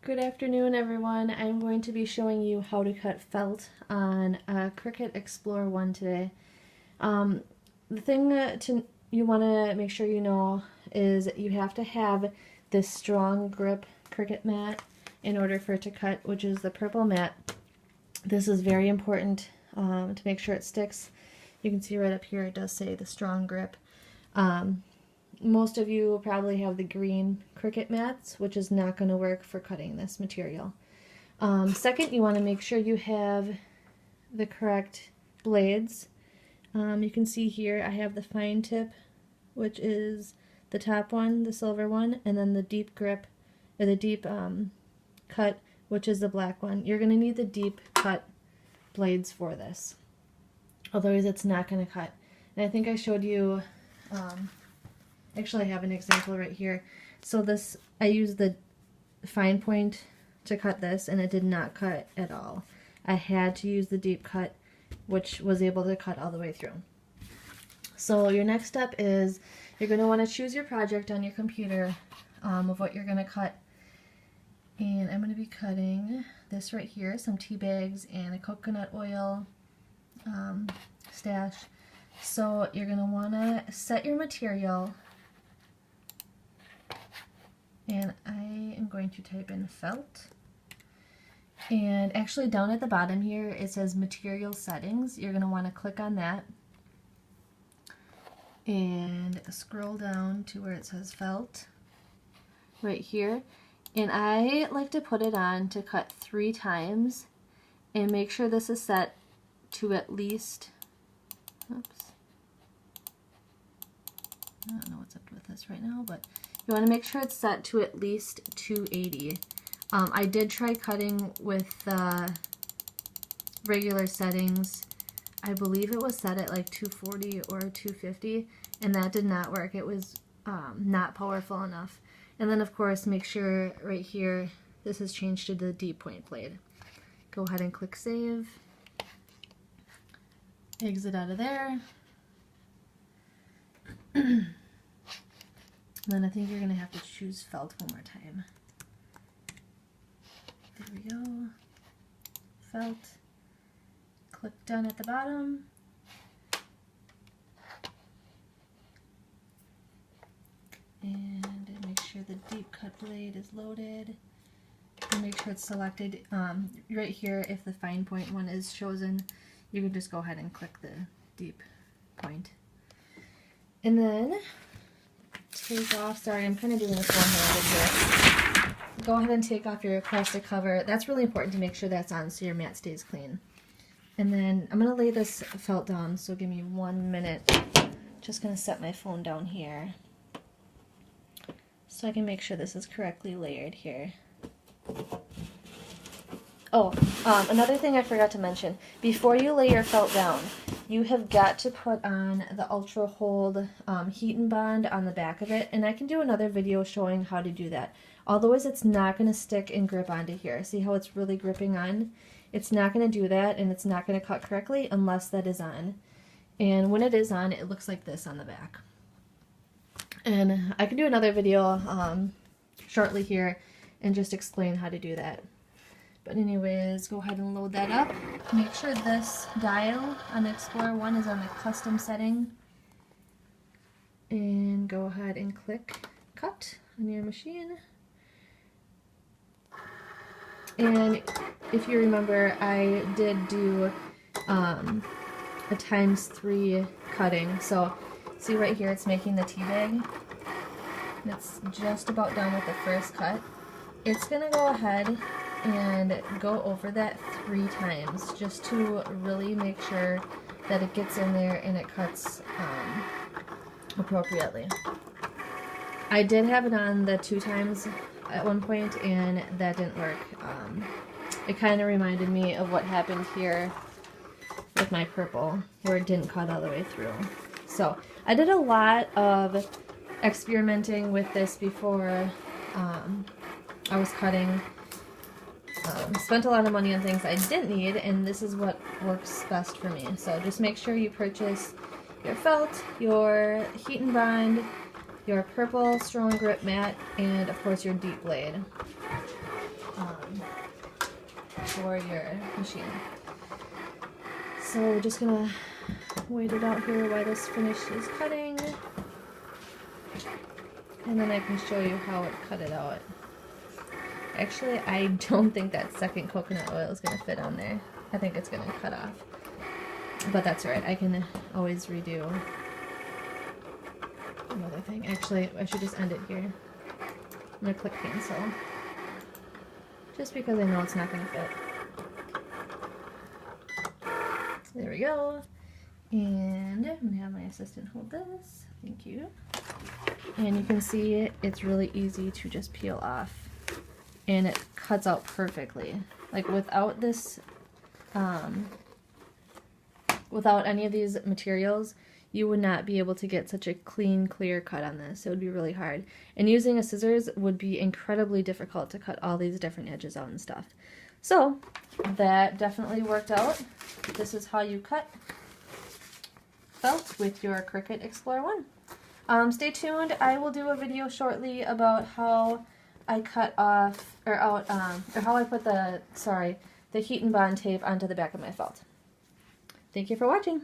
Good afternoon, everyone. I'm going to be showing you how to cut felt on a Cricut Explore One today. The thing that you want to make sure you know is you have to have this strong grip Cricut mat in order for it to cut, which is the purple mat. This is very important to make sure it sticks. You can see right up here it does say the strong grip. Most of you will probably have the green Cricut mats, which is not going to work for cutting this material. Second, you want to make sure you have the correct blades. You can see here I have the fine tip, which is the top one, the silver one, and then the deep grip, or the deep cut, which is the black one. You're going to need the deep cut blades for this, otherwise it's not going to cut. And I think I showed you, actually I have an example right here. So this, I used the fine point to cut this and it did not cut at all. I had to use the deep cut, which was able to cut all the way through. So your next step is you're going to want to choose your project on your computer of what you're going to cut. And I'm going to be cutting this right here, some tea bags and a coconut oil stash. So you're going to want to set your material, and I am going to type in felt. And actually down at the bottom here it says material settings. You're going to want to click on that and scroll down to where it says felt right here. And I like to put it on to cut 3 times and make sure this is set to at least, oops, I don't know what's up with this right now, but you want to make sure it's set to at least 280. I did try cutting with regular settings. I believe it was set at like 240 or 250, and that did not work. It was not powerful enough. And then of course make sure right here this is changed to the deep point blade. Go ahead and click save. Exit out of there. And then I think you're going to have to choose felt one more time. There we go. Felt. Click done at the bottom. And make sure the deep cut blade is loaded. And make sure it's selected. Right here, if the fine point one is chosen, you can just go ahead and click the deep point. And then take off, sorry, I'm kind of doing this one-handed here. Go ahead and take off your plastic cover. That's really important to make sure that's on so your mat stays clean. And then I'm going to lay this felt down, so give me 1 minute. Just going to set my phone down here so I can make sure this is correctly layered here. Oh, another thing I forgot to mention. Before you lay your felt down, you have got to put on the ultrahold heat and bond on the back of it, and I can do another video showing how to do that. Otherwise it's not going to stick and grip onto here. See how it's really gripping on? It's not going to do that, and it's not going to cut correctly unless that is on. And when it is on, it looks like this on the back. And I can do another video shortly here and just explain how to do that. But anyways, go ahead and load that up. Make sure this dial on the Explore One is on the custom setting. And go ahead and click cut on your machine. And if you remember, I did do a ×3 cutting. So see right here, it's making the tea bag. It's just about done with the first cut. It's going to go ahead and go over that 3 times just to really make sure that it gets in there and it cuts appropriately. I did have it on the 2 times at one point and that didn't work. It kind of reminded me of what happened here with my purple, where it didn't cut all the way through. So I did a lot of experimenting with this before I was cutting. Spent a lot of money on things I didn't need, and this is what works best for me. So just make sure you purchase your felt, your heat and bond, your purple strong grip mat, and of course your deep blade. for your machine. So we're just gonna wait it out here while this finish is cutting, and then I can show you how it cut it out. Actually, I don't think that second coconut oil is gonna fit on there. I think it's gonna cut off, but that's alright. I can always redo another thing. Actually, I should just end it here. I'm gonna click cancel, just because I know it's not gonna fit. There we go. And I'm gonna have my assistant hold this. Thank you. And you can see it's really easy to just peel off, and it cuts out perfectly. Like without this, without any of these materials, you would not be able to get such a clean, clear cut on this. It would be really hard. And using a scissors would be incredibly difficult to cut all these different edges out and stuff. So that definitely worked out. This is how you cut felt with your Cricut Explore One. Stay tuned. I will do a video shortly about how I cut off, or out, or how I put the heat and bond tape onto the back of my felt. Thank you for watching.